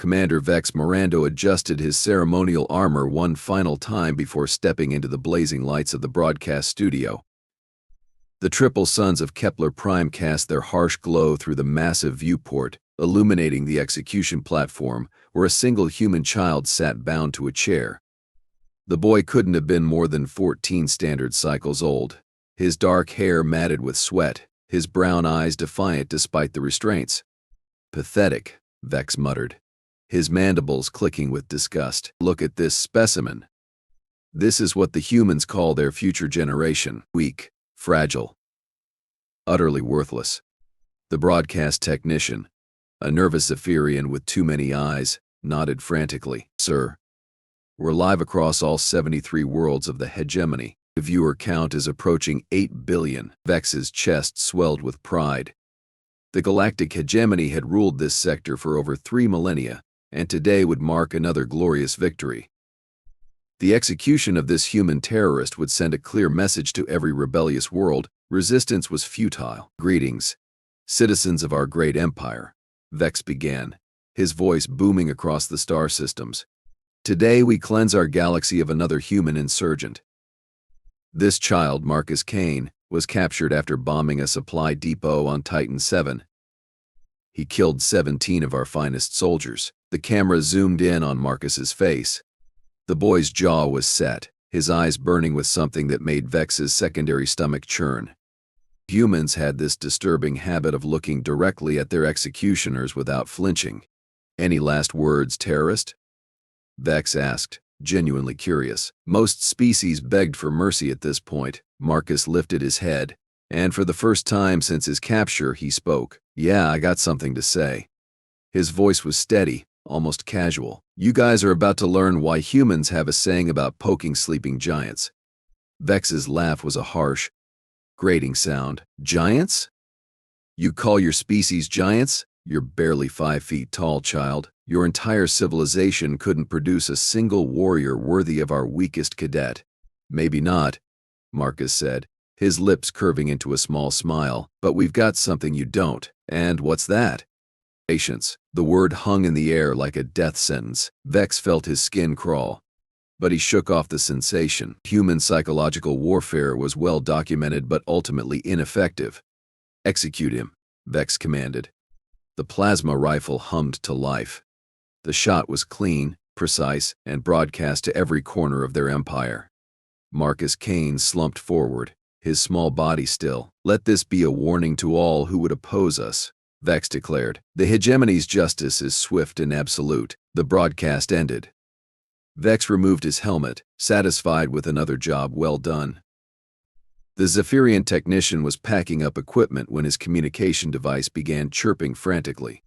Commander Vex Morando adjusted his ceremonial armor one final time before stepping into the blazing lights of the broadcast studio. The triple suns of Kepler Prime cast their harsh glow through the massive viewport, illuminating the execution platform where a single human child sat bound to a chair. The boy couldn't have been more than 14 standard cycles old, his dark hair matted with sweat, his brown eyes defiant despite the restraints. "Pathetic," Vex muttered, his mandibles clicking with disgust. "Look at this specimen. This is what the humans call their future generation. Weak, fragile, utterly worthless." The broadcast technician, a nervous Zephyrian with too many eyes, nodded frantically. "Sir, we're live across all 73 worlds of the hegemony. The viewer count is approaching 8 billion. Vex's chest swelled with pride. The Galactic hegemony had ruled this sector for over 3 millennia, and today would mark another glorious victory. The execution of this human terrorist would send a clear message to every rebellious world: resistance was futile. "Greetings, citizens of our great empire," Vex began, his voice booming across the star systems. "Today we cleanse our galaxy of another human insurgent. This child, Marcus Kane, was captured after bombing a supply depot on Titan 7. He killed 17 of our finest soldiers." The camera zoomed in on Marcus's face. The boy's jaw was set, his eyes burning with something that made Vex's secondary stomach churn. Humans had this disturbing habit of looking directly at their executioners without flinching. "Any last words, terrorist?" Vex asked, genuinely curious. Most species begged for mercy at this point. Marcus lifted his head, and for the first time since his capture, he spoke. "Yeah, I got something to say." His voice was steady, almost casual. "You guys are about to learn why humans have a saying about poking sleeping giants." Vex's laugh was a harsh, grating sound. "Giants? You call your species giants? You're barely 5 feet tall, child. Your entire civilization couldn't produce a single warrior worthy of our weakest cadet." "Maybe not," Marcus said, his lips curving into a small smile, "but we've got something you don't." "And what's that?" "Patience." The word hung in the air like a death sentence. Vex felt his skin crawl, but he shook off the sensation. Human psychological warfare was well documented but ultimately ineffective. "Execute him," Vex commanded. The plasma rifle hummed to life. The shot was clean, precise, and broadcast to every corner of their empire. Marcus Kane slumped forward, his small body still. "Let this be a warning to all who would oppose us," Vex declared. "The hegemony's justice is swift and absolute." The broadcast ended. Vex removed his helmet, satisfied with another job well done. The Zephyrian technician was packing up equipment when his communication device began chirping frantically.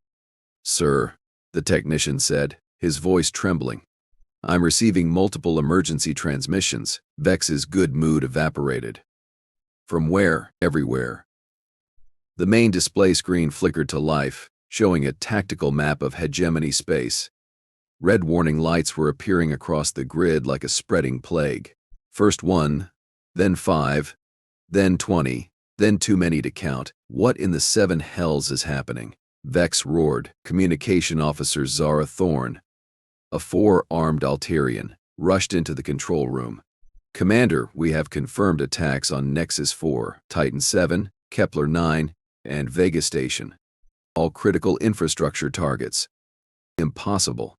"Sir," the technician said, his voice trembling, "I'm receiving multiple emergency transmissions." Vex's good mood evaporated. "From where?" "Everywhere." The main display screen flickered to life, showing a tactical map of hegemony space. Red warning lights were appearing across the grid like a spreading plague. First 1, then 5, then 20, then too many to count. "What in the 7 hells is happening?" Vex roared. Communication Officer Zara Thorne, a 4-armed Altarian, rushed into the control room. "Commander, we have confirmed attacks on Nexus 4, Titan 7, Kepler 9, and Vega Station. All critical infrastructure targets." "Impossible.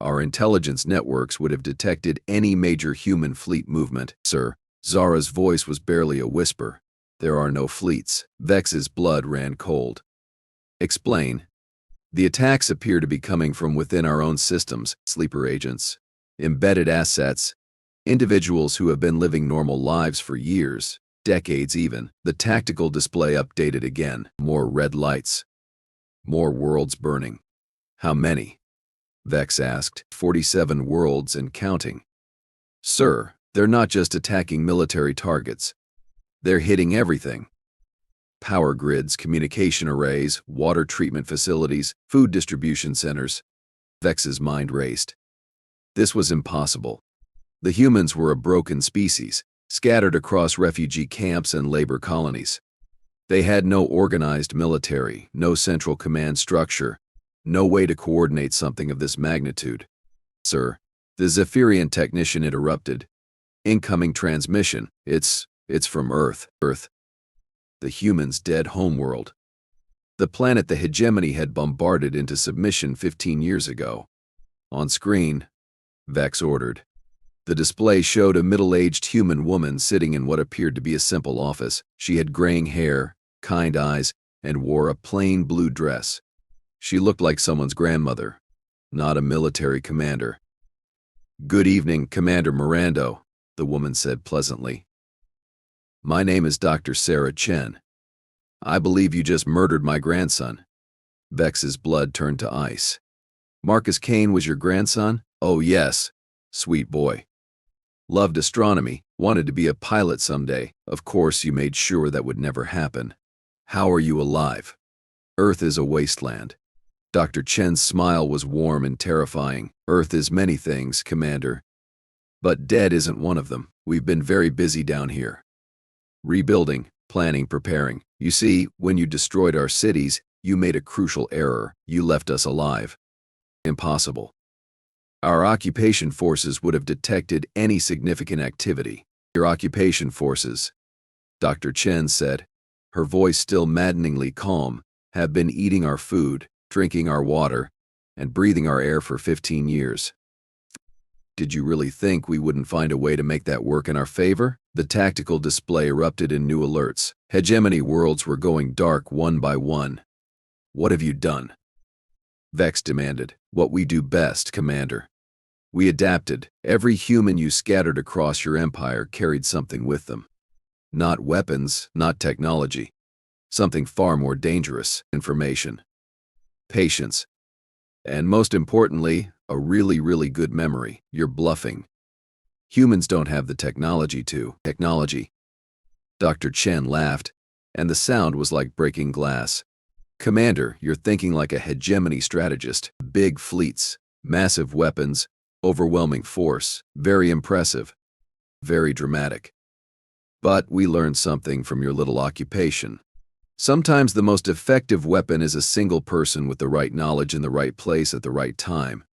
Our intelligence networks would have detected any major human fleet movement." "Sir," Zara's voice was barely a whisper, "there are no fleets." Vex's blood ran cold. "Explain." "The attacks appear to be coming from within our own systems. Sleeper agents, embedded assets, individuals who have been living normal lives for years, decades even." The tactical display updated again. More red lights. More worlds burning. "How many?" Vex asked. 47 worlds and counting." "Sir, they're not just attacking military targets. They're hitting everything. Power grids, communication arrays, water treatment facilities, food distribution centers." Vex's mind raced. This was impossible. The humans were a broken species, scattered across refugee camps and labor colonies. They had no organized military, no central command structure, No way to coordinate something of this magnitude. Sir, the Zephyrian technician interrupted. Incoming transmission. It's from Earth. Earth. The humans' dead homeworld. The planet the hegemony had bombarded into submission 15 years ago. On screen, Vex ordered. The display showed a middle-aged human woman sitting in what appeared to be a simple office. She had graying hair, kind eyes, and wore a plain blue dress. She looked like someone's grandmother, not a military commander. "Good evening, Commander Morando," the woman said pleasantly. "My name is Dr. Sarah Chen. I believe you just murdered my grandson." Vex's blood turned to ice. "Marcus Kane was your grandson?" "Oh yes, sweet boy. Loved astronomy, wanted to be a pilot someday. Of course you made sure that would never happen. How are you alive?" "Earth is a wasteland." Dr. Chen's smile was warm and terrifying. "Earth is many things, Commander. But dead isn't one of them. We've been very busy down here. Rebuilding, planning, preparing. You see, when you destroyed our cities, you made a crucial error. You left us alive. Impossible. Our occupation forces would have detected any significant activity." "Your occupation forces," Dr. Chen said, her voice still maddeningly calm, "have been eating our food, drinking our water, and breathing our air for 15 years. Did you really think we wouldn't find a way to make that work in our favor?" The tactical display erupted in new alerts. Hegemony worlds were going dark one by one. "What have you done?" Vex demanded. "What we do best, Commander. We adapted. Every human you scattered across your empire carried something with them. Not weapons, not technology. Something far more dangerous: information, patience, and most importantly, a really, really good memory. You're bluffing. Humans don't have the technology to." "Technology?" Dr. Chen laughed, and the sound was like breaking glass. "Commander, you're thinking like a hegemony strategist. Big fleets, massive weapons, overwhelming force. Very impressive. Very dramatic. But we learned something from your little occupation. Sometimes the most effective weapon is a single person with the right knowledge in the right place at the right time."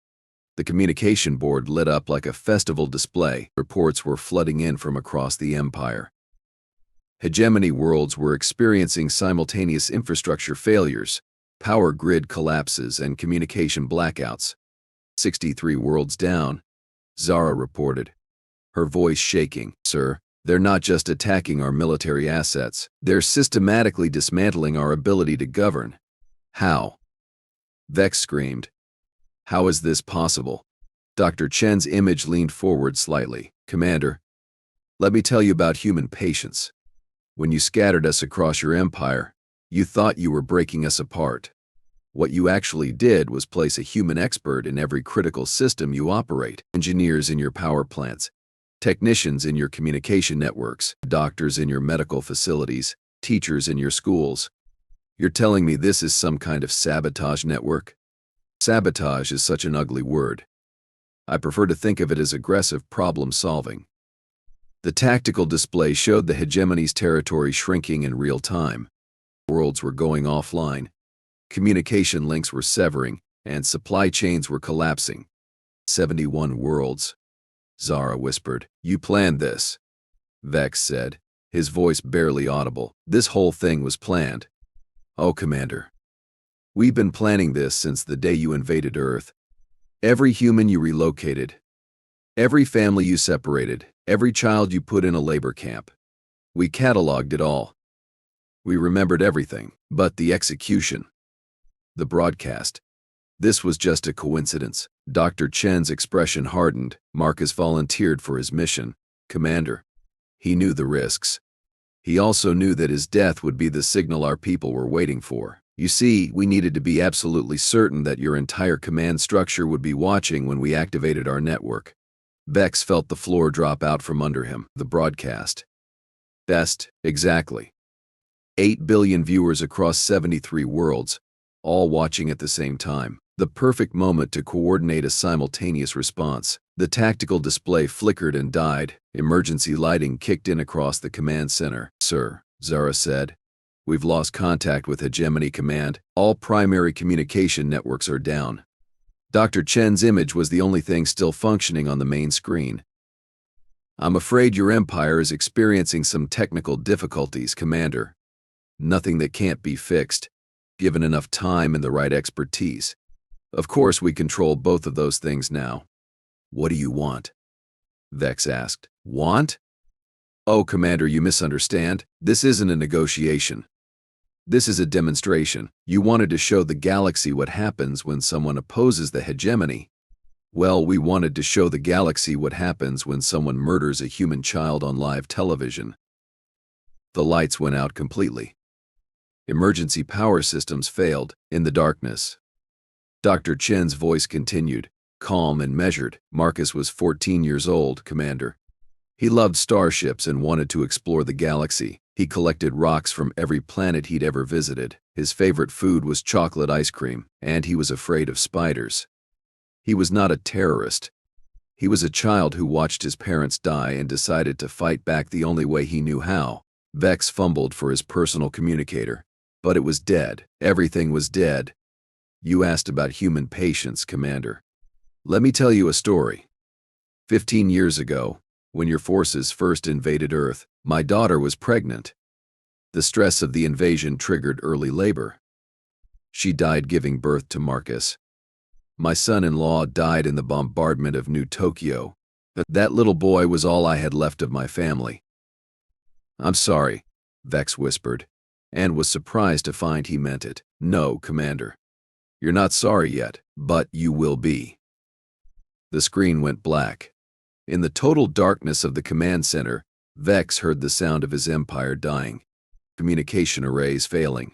The communication board lit up like a festival display. Reports were flooding in from across the empire. Hegemony worlds were experiencing simultaneous infrastructure failures, power grid collapses, and communication blackouts. 63 worlds down, Zara reported, her voice shaking. "Sir, they're not just attacking our military assets. They're systematically dismantling our ability to govern." "How?" Vex screamed. "How is this possible?" Dr. Chen's image leaned forward slightly. "Commander, let me tell you about human patience. When you scattered us across your empire, you thought you were breaking us apart. What you actually did was place a human expert in every critical system you operate. Engineers in your power plants, technicians in your communication networks, doctors in your medical facilities, teachers in your schools. You're telling me this is some kind of sabotage network?" "Sabotage is such an ugly word. I prefer to think of it as aggressive problem solving." The tactical display showed the hegemony's territory shrinking in real time. Worlds were going offline. Communication links were severing, and supply chains were collapsing. 71 worlds, Zara whispered. "You planned this," Vex said, his voice barely audible. "This whole thing was planned." "Oh, Commander. We've been planning this since the day you invaded Earth. Every human you relocated, every family you separated, every child you put in a labor camp. We cataloged it all. We remembered everything, but the execution, the broadcast, this was just a coincidence." Dr. Chen's expression hardened. Marcus volunteered for his mission, Commander. He knew the risks. He also knew that his death would be the signal our people were waiting for. "You see, we needed to be absolutely certain that your entire command structure would be watching when we activated our network." Vex felt the floor drop out from under him. The broadcast. Best, exactly. 8 billion viewers across 73 worlds, all watching at the same time. The perfect moment to coordinate a simultaneous response. The tactical display flickered and died. Emergency lighting kicked in across the command center. "Sir," Zara said, We've lost contact with Hegemony Command. All primary communication networks are down. Dr. Chen's image was the only thing still functioning on the main screen. I'm afraid your Empire is experiencing some technical difficulties, Commander. Nothing that can't be fixed, given enough time and the right expertise. Of course, we control both of those things now. What do you want? Vex asked. Want? Oh, Commander, you misunderstand. This isn't a negotiation. This is a demonstration. You wanted to show the galaxy what happens when someone opposes the hegemony. Well, we wanted to show the galaxy what happens when someone murders a human child on live television. The lights went out completely. Emergency power systems failed in the darkness. Dr. Chen's voice continued, calm and measured. Marcus was 14 years old, Commander. He loved starships and wanted to explore the galaxy. He collected rocks from every planet he'd ever visited. His favorite food was chocolate ice cream, and he was afraid of spiders. He was not a terrorist. He was a child who watched his parents die and decided to fight back the only way he knew how. Vex fumbled for his personal communicator, but it was dead. Everything was dead. You asked about human patience, Commander. Let me tell you a story. 15 years ago, when your forces first invaded Earth, my daughter was pregnant. The stress of the invasion triggered early labor. She died giving birth to Marcus. My son-in-law died in the bombardment of New Tokyo. That little boy was all I had left of my family. I'm sorry, Vex whispered, and was surprised to find he meant it. No, Commander. You're not sorry yet, but you will be. The screen went black. In the total darkness of the command center, Vex heard the sound of his empire dying. Communication arrays failing.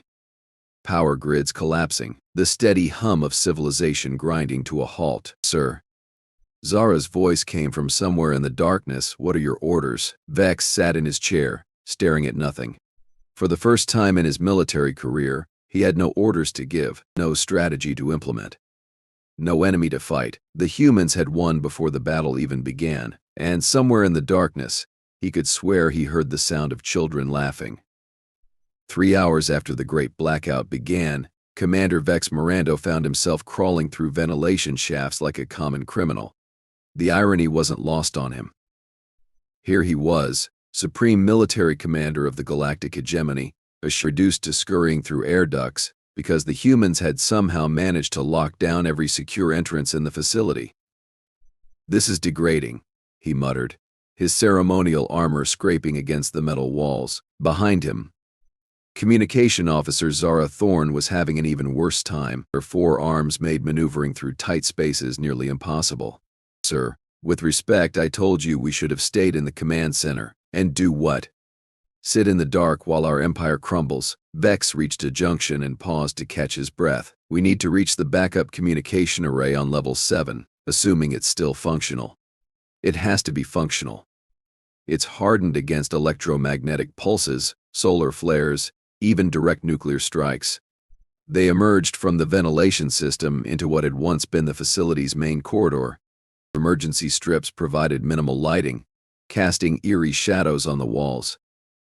Power grids collapsing. The steady hum of civilization grinding to a halt. Sir. Zara's voice came from somewhere in the darkness. What are your orders? Vex sat in his chair, staring at nothing. For the first time in his military career, he had no orders to give, no strategy to implement. No enemy to fight. The humans had won before the battle even began, and somewhere in the darkness, he could swear he heard the sound of children laughing. 3 hours after the Great Blackout began, Commander Vex Morando found himself crawling through ventilation shafts like a common criminal. The irony wasn't lost on him. Here he was, Supreme Military Commander of the Galactic Hegemony, reduced to scurrying through air ducts because the humans had somehow managed to lock down every secure entrance in the facility. This is degrading, he muttered, his ceremonial armor scraping against the metal walls. Behind him, Communication Officer Zara Thorne was having an even worse time. Her forearms made maneuvering through tight spaces nearly impossible. Sir, with respect, I told you we should have stayed in the command center. And do what? Sit in the dark while our empire crumbles. Vex reached a junction and paused to catch his breath. We need to reach the backup communication array on level 7, assuming it's still functional. It has to be functional. It's hardened against electromagnetic pulses, solar flares, even direct nuclear strikes. They emerged from the ventilation system into what had once been the facility's main corridor. Emergency strips provided minimal lighting, casting eerie shadows on the walls.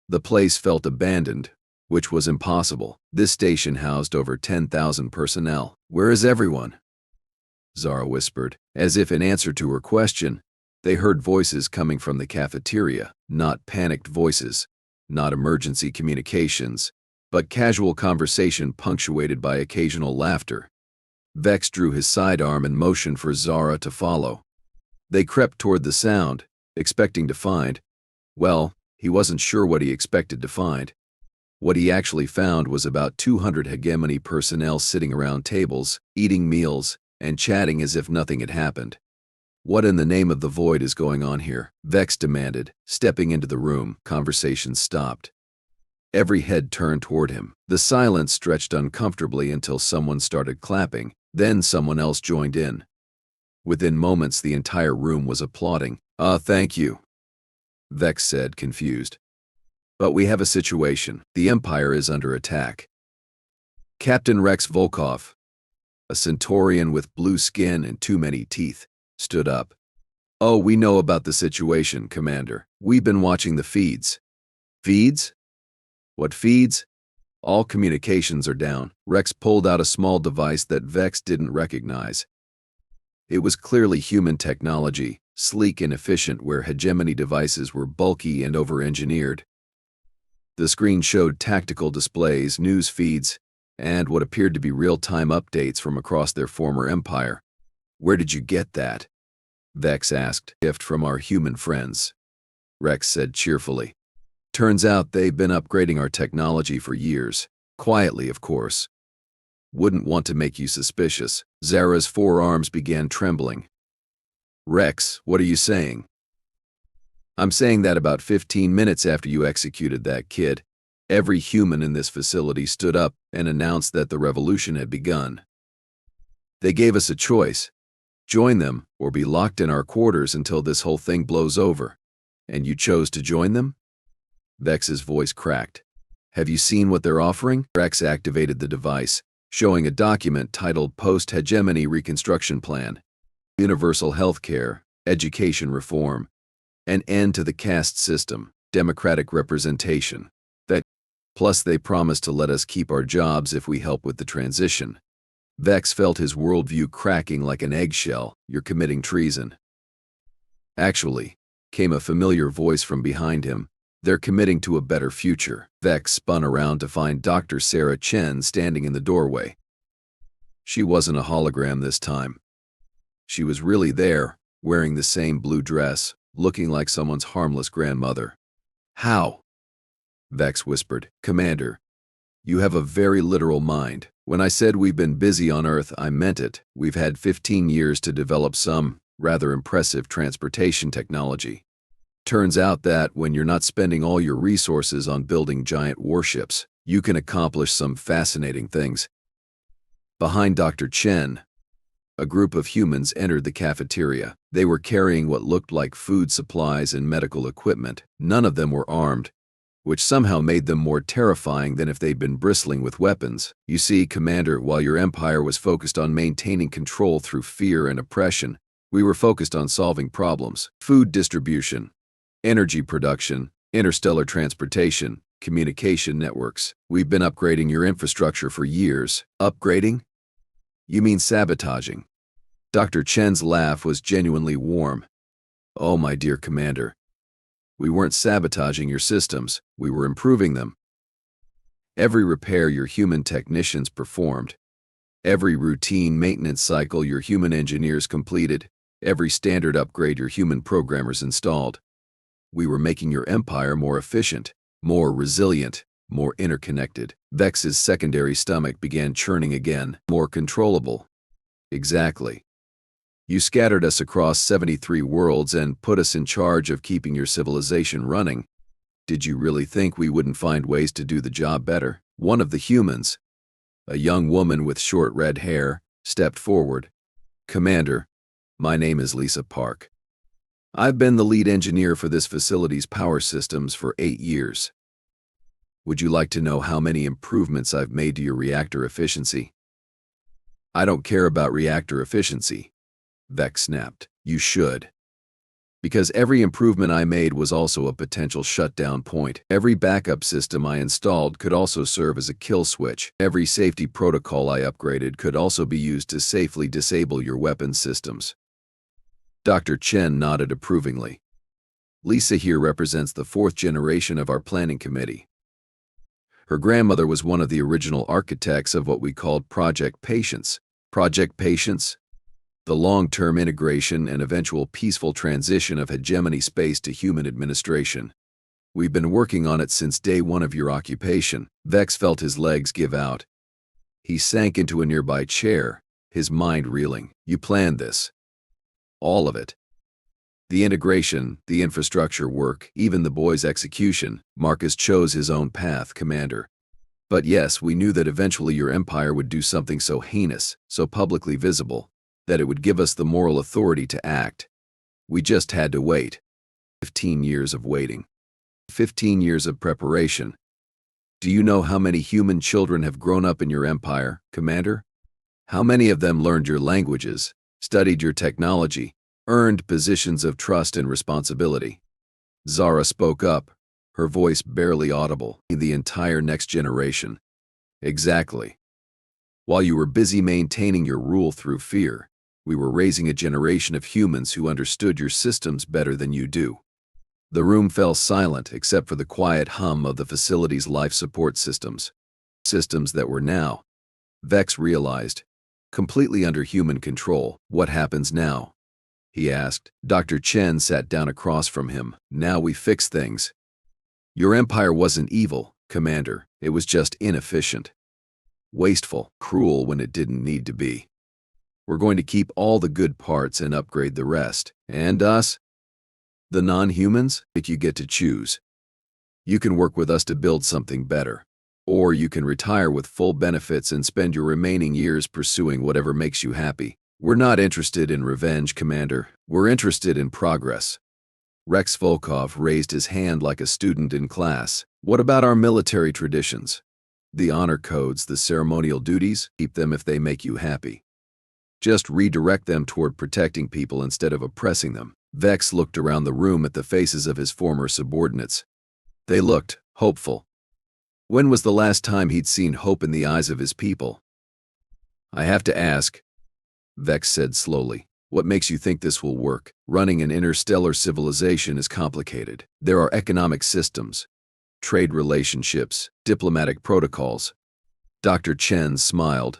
The place felt abandoned, which was impossible. This station housed over 10,000 personnel. Where is everyone? Zara whispered. As if in answer to her question, they heard voices coming from the cafeteria. Not panicked voices, not emergency communications, but casual conversation punctuated by occasional laughter. Vex drew his sidearm and motioned for Zara to follow. They crept toward the sound, expecting to find, well, he wasn't sure what he expected to find. What he actually found was about 200 hegemony personnel sitting around tables, eating meals, and chatting as if nothing had happened. What in the name of the void is going on here? Vex demanded, stepping into the room. Conversation stopped. Every head turned toward him. The silence stretched uncomfortably until someone started clapping, then someone else joined in. Within moments, the entire room was applauding. Thank you, Vex said, confused. But we have a situation. The Empire is under attack. Captain Rex Volkov, a Centaurian with blue skin and too many teeth, stood up. Oh, we know about the situation, Commander. We've been watching the feeds. Feeds? What feeds? All communications are down. Rex pulled out a small device that Vex didn't recognize. It was clearly human technology, sleek and efficient where hegemony devices were bulky and over-engineered. The screen showed tactical displays, news feeds, and what appeared to be real-time updates from across their former empire. "Where did you get that?" Vex asked. "Gift from our human friends," Rex said cheerfully. "Turns out they've been upgrading our technology for years. Quietly, of course. Wouldn't want to make you suspicious." Zara's forearms began trembling. "Rex, what are you saying?" "I'm saying that about 15 minutes after you executed that kid, every human in this facility stood up and announced that the revolution had begun. They gave us a choice: join them or be locked in our quarters until this whole thing blows over. And you chose to join them?" Vex's voice cracked. "Have you seen what they're offering?" Rex activated the device, showing a document titled Post-Hegemony Reconstruction Plan, Universal Healthcare, Education Reform, an end to the caste system, democratic representation. Plus they promise to let us keep our jobs if we help with the transition. Vex felt his worldview cracking like an eggshell. "You're committing treason." "Actually," came a familiar voice from behind him, "they're committing to a better future." Vex spun around to find Dr. Sarah Chen standing in the doorway. She wasn't a hologram this time. She was really there, wearing the same blue dress, looking like someone's harmless grandmother. "How?" Vex whispered. "Commander, you have a very literal mind. When I said we've been busy on Earth, I meant it. We've had 15 years to develop some rather impressive transportation technology. Turns out that when you're not spending all your resources on building giant warships, you can accomplish some fascinating things." Behind Dr. Chen, a group of humans entered the cafeteria. They were carrying what looked like food supplies and medical equipment. None of them were armed, which somehow made them more terrifying than if they'd been bristling with weapons. "You see, Commander, while your empire was focused on maintaining control through fear and oppression, we were focused on solving problems. Food distribution, energy production, interstellar transportation, communication networks. We've been upgrading your infrastructure for years." "Upgrading? You mean sabotaging?" Dr. Chen's laugh was genuinely warm. "Oh, my dear Commander. We weren't sabotaging your systems, we were improving them. Every repair your human technicians performed, every routine maintenance cycle your human engineers completed, every standard upgrade your human programmers installed. We were making your empire more efficient, more resilient, more interconnected." Vex's secondary stomach began churning again. "More controllable." "Exactly. You scattered us across 73 worlds and put us in charge of keeping your civilization running. Did you really think we wouldn't find ways to do the job better?" One of the humans, a young woman with short red hair, stepped forward. "Commander, my name is Lisa Park. I've been the lead engineer for this facility's power systems for 8 years. Would you like to know how many improvements I've made to your reactor efficiency?" "I don't care about reactor efficiency," Vex snapped. "You should. Because every improvement I made was also a potential shutdown point. Every backup system I installed could also serve as a kill switch. Every safety protocol I upgraded could also be used to safely disable your weapons systems." Dr. Chen nodded approvingly. "Lisa here represents the 4th generation of our planning committee. Her grandmother was one of the original architects of what we called Project Patience." "Project Patience?" "The long-term integration and eventual peaceful transition of hegemony space to human administration. We've been working on it since day 1 of your occupation." Vex felt his legs give out. He sank into a nearby chair, his mind reeling. "You planned this. All of it. The integration, the infrastructure work, even the boy's execution. Marcus chose his own path, Commander. But yes, we knew that eventually your empire would do something so heinous, so publicly visible, that it would give us the moral authority to act. We just had to wait. 15 years of waiting. 15 years of preparation. Do you know how many human children have grown up in your empire, Commander? How many of them learned your languages, studied your technology, earned positions of trust and responsibility?" Zara spoke up, her voice barely audible. "The entire next generation. Exactly. While you were busy maintaining your rule through fear, we were raising a generation of humans who understood your systems better than you do. The room fell silent except for the quiet hum of the facility's life support systems. Systems that were now, Vex realized, completely under human control. What happens now? He asked. Dr. Chen sat down across from him. Now we fix things. Your empire wasn't evil, Commander. It was just inefficient. Wasteful, cruel when it didn't need to be. We're going to keep all the good parts and upgrade the rest. And us? The non-humans? You get to choose. You can work with us to build something better. Or you can retire with full benefits and spend your remaining years pursuing whatever makes you happy. We're not interested in revenge, Commander. We're interested in progress. Rex Volkov raised his hand like a student in class. What about our military traditions? The honor codes, the ceremonial duties? Keep them if they make you happy. Just redirect them toward protecting people instead of oppressing them. Vex looked around the room at the faces of his former subordinates. They looked hopeful. When was the last time he'd seen hope in the eyes of his people? I have to ask, Vex said slowly, what makes you think this will work? Running an interstellar civilization is complicated. There are economic systems, trade relationships, diplomatic protocols. Dr. Chen smiled.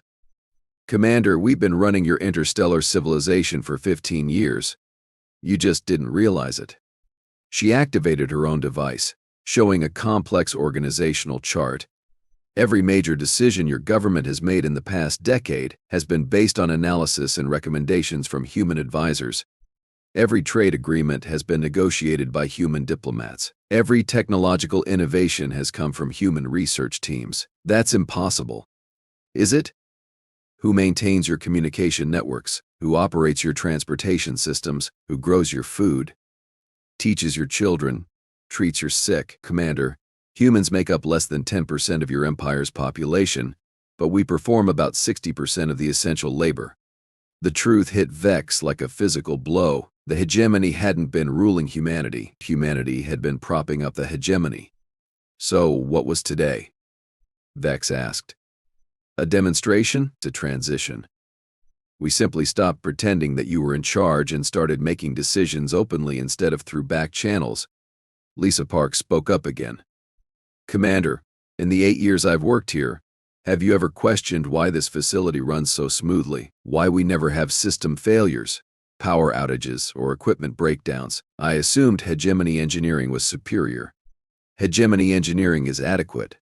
Commander, we've been running your interstellar civilization for 15 years. You just didn't realize it. She activated her own device, showing a complex organizational chart. Every major decision your government has made in the past decade has been based on analysis and recommendations from human advisors. Every trade agreement has been negotiated by human diplomats. Every technological innovation has come from human research teams. That's impossible. Is it? Who maintains your communication networks? Who operates your transportation systems? Who grows your food? Teaches your children? Treats your sick? Commander, humans make up less than 10% of your empire's population, but we perform about 60% of the essential labor. The truth hit Vex like a physical blow. The hegemony hadn't been ruling humanity. Humanity had been propping up the hegemony. So, what was today? Vex asked. A demonstration? A transition. We simply stopped pretending that you were in charge and started making decisions openly instead of through back channels. Lisa Park spoke up again. Commander, in the 8 years I've worked here, have you ever questioned why this facility runs so smoothly? Why we never have system failures, power outages, or equipment breakdowns? I assumed hegemony engineering was superior. Hegemony engineering is adequate.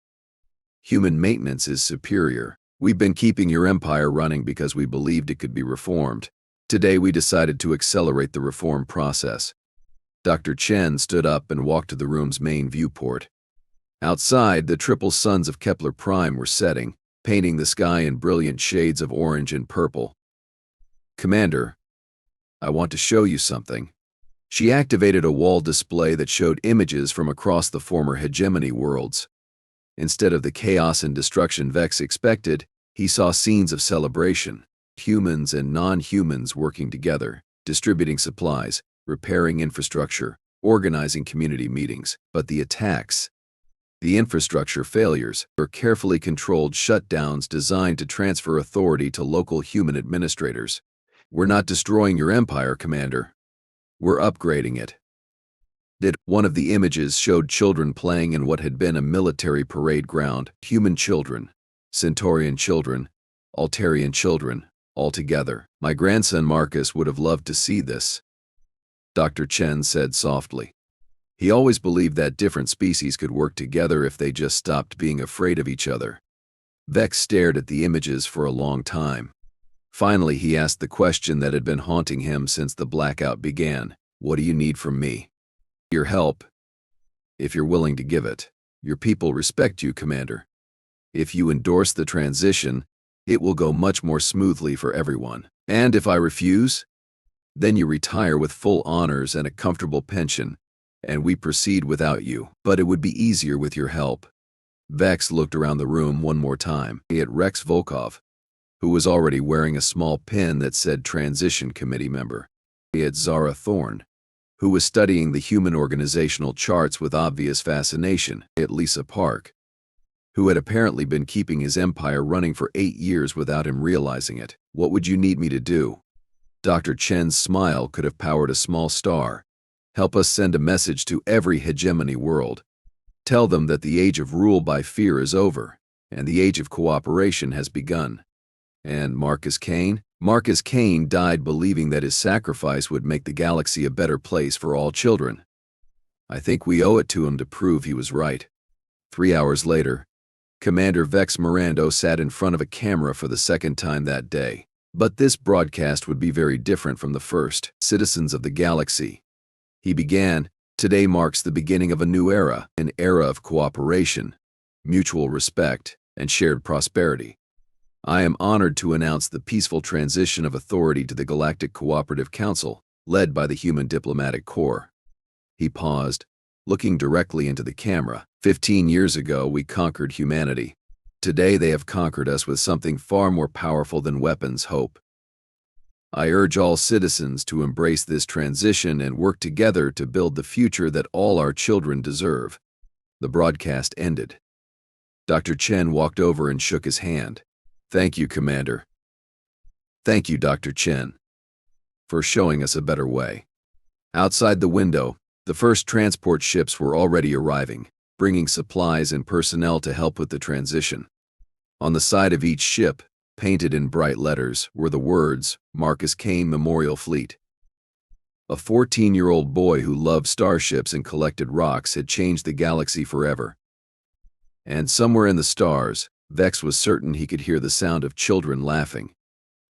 Human maintenance is superior. We've been keeping your empire running because we believed it could be reformed. Today we decided to accelerate the reform process. Dr. Chen stood up and walked to the room's main viewport. Outside, the triple suns of Kepler Prime were setting, painting the sky in brilliant shades of orange and purple. Commander, I want to show you something. She activated a wall display that showed images from across the former hegemony worlds. Instead of the chaos and destruction Vex expected, he saw scenes of celebration, humans and non-humans working together, distributing supplies, repairing infrastructure, organizing community meetings. But the attacks, the infrastructure failures, were carefully controlled shutdowns designed to transfer authority to local human administrators. We're not destroying your empire, Commander. We're upgrading it. One of the images showed children playing in what had been a military parade ground. Human children, Centaurian children, Altarian children, all together. My grandson Marcus would have loved to see this, Dr. Chen said softly. He always believed that different species could work together if they just stopped being afraid of each other. Vex stared at the images for a long time. Finally, he asked the question that had been haunting him since the blackout began. What do you need from me? Your help, if you're willing to give it. Your people respect you, Commander. If you endorse the transition, it will go much more smoothly for everyone. And if I refuse, then you retire with full honors and a comfortable pension, and we proceed without you. But it would be easier with your help. Vex looked around the room one more time at Rex Volkov, who was already wearing a small pin that said Transition Committee member. At Zara Thorne, who was studying the human organizational charts with obvious fascination. At Lisa Park, who had apparently been keeping his empire running for 8 years without him realizing it. "What would you need me to do?" Dr. Chen's smile could have powered a small star. "Help us send a message to every hegemony world. Tell them that the age of rule by fear is over, and the age of cooperation has begun." And Marcus Kane? Marcus Kane died believing that his sacrifice would make the galaxy a better place for all children. I think we owe it to him to prove he was right. 3 hours later, Commander Vex Morando sat in front of a camera for the second time that day. But this broadcast would be very different from the first. "Citizens of the galaxy," he began, "today marks the beginning of a new era, an era of cooperation, mutual respect, and shared prosperity. I am honored to announce the peaceful transition of authority to the Galactic Cooperative Council, led by the Human Diplomatic Corps." He paused, looking directly into the camera. 15 years ago, we conquered humanity. Today they have conquered us with something far more powerful than weapons: hope. I urge all citizens to embrace this transition and work together to build the future that all our children deserve. The broadcast ended. Dr. Chen walked over and shook his hand. "Thank you, Commander. Thank you, Dr. Chen, for showing us a better way." Outside the window, the first transport ships were already arriving, bringing supplies and personnel to help with the transition. On the side of each ship, painted in bright letters, were the words, "Marcus Kane Memorial Fleet." A 14-year-old boy who loved starships and collected rocks had changed the galaxy forever. And somewhere in the stars, Vex was certain he could hear the sound of children laughing.